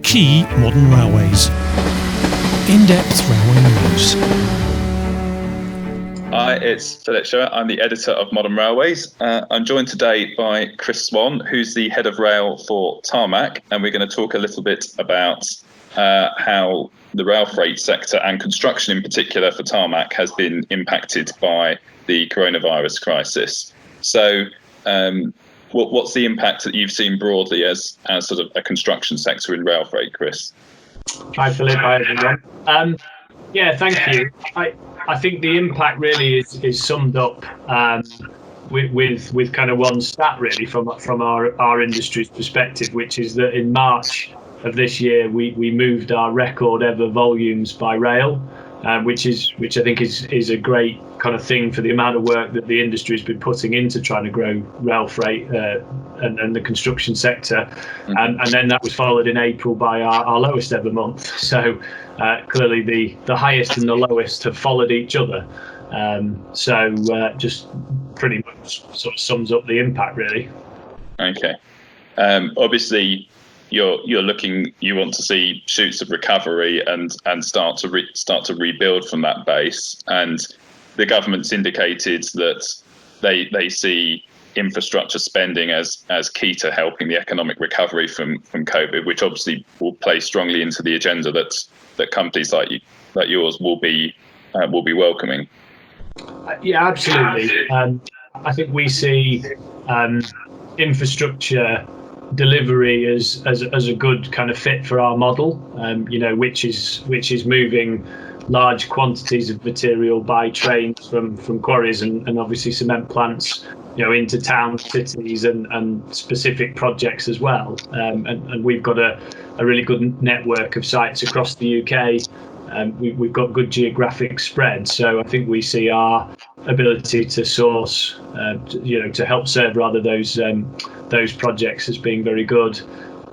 Key modern railways. In-depth railway news. Hi, it's Philip Sherratt. I'm the editor of Modern Railways. I'm joined today by Chris Swan, who's the head of rail for Tarmac, and we're going to talk a little bit about how the rail freight sector and construction in particular for Tarmac has been impacted by the coronavirus crisis. So what's the impact that you've seen broadly as sort of a construction sector in rail freight, Chris? Hi, Philip. Hi, everyone. Yeah, thank you. I think the impact really is summed up with kind of one stat really from our industry's perspective, which is that in March of this year we moved our record ever volumes by rail, which I think is a great kind of thing for the amount of work that the industry has been putting into trying to grow rail freight and the construction sector. And then that was followed in April by our lowest ever month. So clearly the highest and the lowest have followed each other. So just pretty much sort of sums up the impact really. Okay. Obviously, you want to see shoots of recovery and start to rebuild from that base, and the government's indicated that they see infrastructure spending as key to helping the economic recovery from COVID, which obviously will play strongly into the agenda that companies like yours will be welcoming. Yeah, absolutely. I think we see infrastructure delivery as a good kind of fit for our model, which is moving large quantities of material by trains from quarries and obviously cement plants, into town, cities and specific projects as well. And we've got a really good network of sites across the UK. We've got good geographic spread, so I think we see our ability to source, to help serve rather those projects as being very good.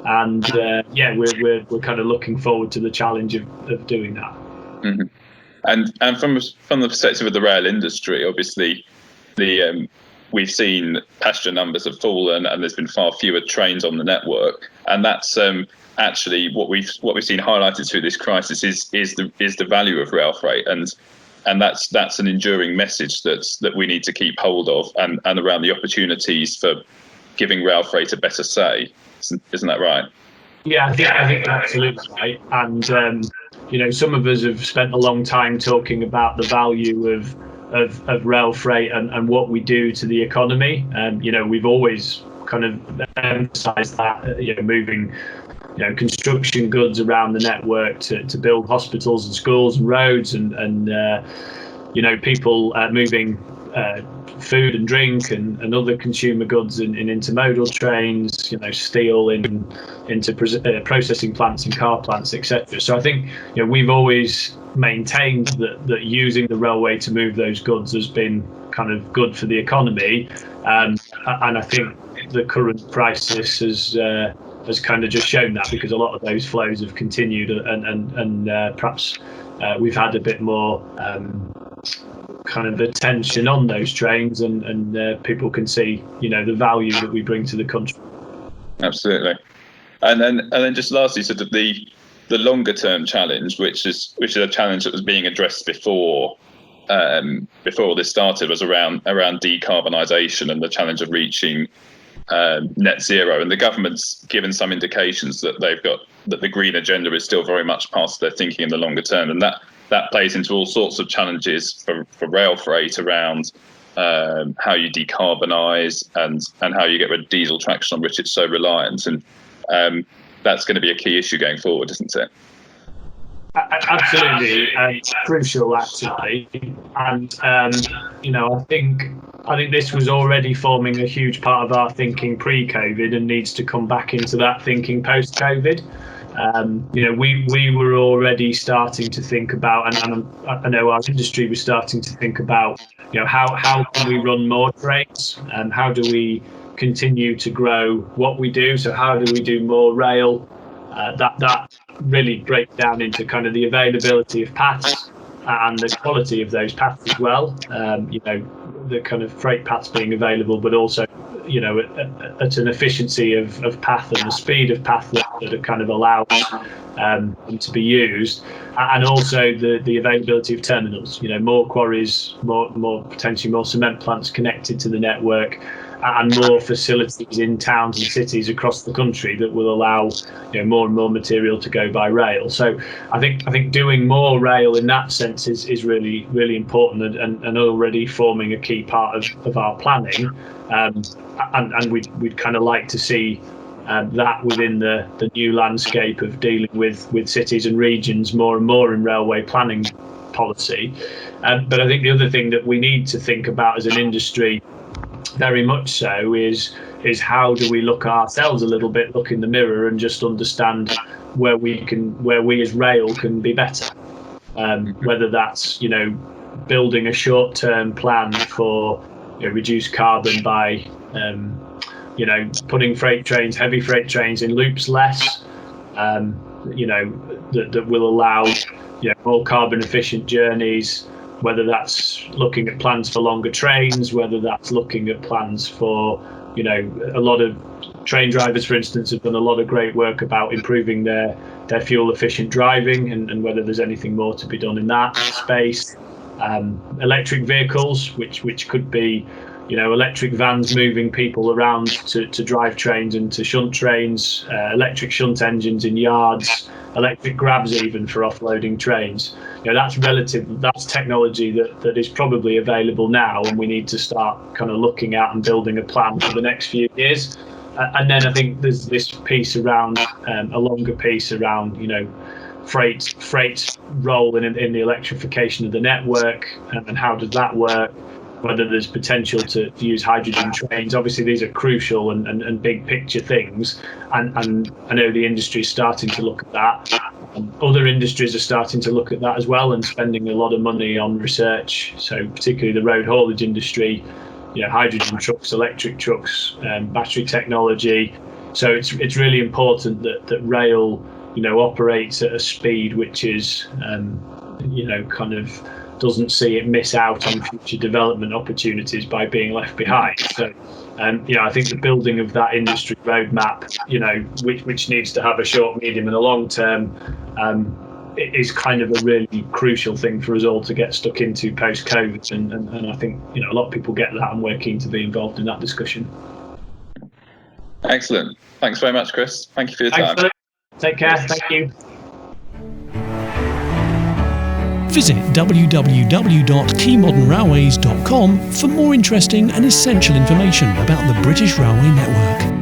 And we're kind of looking forward to the challenge of doing that. Mm-hmm. And from the perspective of the rail industry, obviously we've seen passenger numbers have fallen and there's been far fewer trains on the network, and that's actually what we've seen highlighted through this crisis is the value of rail freight, and that's an enduring message that we need to keep hold of, and around the opportunities for giving rail freight a better say. Isn't that right? Yeah, I think absolutely right. And some of us have spent a long time talking about the value of rail freight and what we do to the economy. And we've always kind of emphasised that, moving construction goods around the network to build hospitals and schools and roads and people moving food and drink and other consumer goods in intermodal trains, steel into processing plants and car plants, etc. So I think we've always maintained that using the railway to move those goods has been kind of good for the economy, and I think the current crisis has kind of just shown that, because a lot of those flows have continued and perhaps we've had a bit more kind of attention on those trains and people can see the value that we bring to the country. Absolutely. And then just lastly, sort of the longer term challenge, which is a challenge that was being addressed before all this started, was around decarbonisation and the challenge of reaching net zero. And the government's given some indications that that the green agenda is still very much part of their thinking in the longer term, and that plays into all sorts of challenges for rail freight around how you decarbonise and how you get rid of diesel traction on which it's so reliant. And that's going to be a key issue going forward, isn't it? Absolutely, crucial actually. And I think this was already forming a huge part of our thinking pre-COVID and needs to come back into that thinking post-COVID. We were already starting to think about, and I know our industry was starting to think about, how can we run more trains and how do we continue to grow what we do? So how do we do more rail? That really breaks down into kind of the availability of paths and the quality of those paths as well. The kind of freight paths being available, but also, at an efficiency of path and the speed of path that that kind of allows them to be used, and also the availability of terminals. More quarries, more potentially more cement plants connected to the network, and more facilities in towns and cities across the country that will allow more and more material to go by rail. So I think doing more rail in that sense is really, really important, and already forming a key part of our planning. And we'd kind of like to see that within the new landscape of dealing with cities and regions more and more in railway planning policy. But I think the other thing that we need to think about as an industry, very much so, is how do we look at ourselves a little bit, look in the mirror, and just understand where we as rail can be better. Whether that's building a short-term plan for reduce carbon by putting heavy freight trains in loops less, that will allow more carbon efficient journeys. Whether that's looking at plans for longer trains, whether that's looking at plans for, a lot of train drivers, for instance, have done a lot of great work about improving their fuel efficient driving, and whether there's anything more to be done in that space. Electric vehicles, which could be, electric vans moving people around to drive trains and to shunt trains, electric shunt engines in yards, electric grabs even for offloading trains. That's technology that is probably available now, and we need to start kind of looking at and building a plan for the next few years. And then I think there's this piece around, a longer piece around, freight's role in the electrification of the network, and how does that work? Whether there's potential to use hydrogen trains. Obviously, these are crucial and big picture things, and I know the industry is starting to look at that. Other industries are starting to look at that as well, and spending a lot of money on research. So particularly the road haulage industry, hydrogen trucks, electric trucks, battery technology. So it's really important that rail, operates at a speed which is, kind of doesn't see it miss out on future development opportunities by being left behind. So, I think the building of that industry roadmap, which needs to have a short, medium, and a long term, is kind of a really crucial thing for us all to get stuck into post-COVID. And I think a lot of people get that, and we're keen to be involved in that discussion. Excellent. Thanks very much, Chris. Thank you for your time. Philip. Take care. Thank you. Visit www.keymodernrailways.com for more interesting and essential information about the British Railway Network.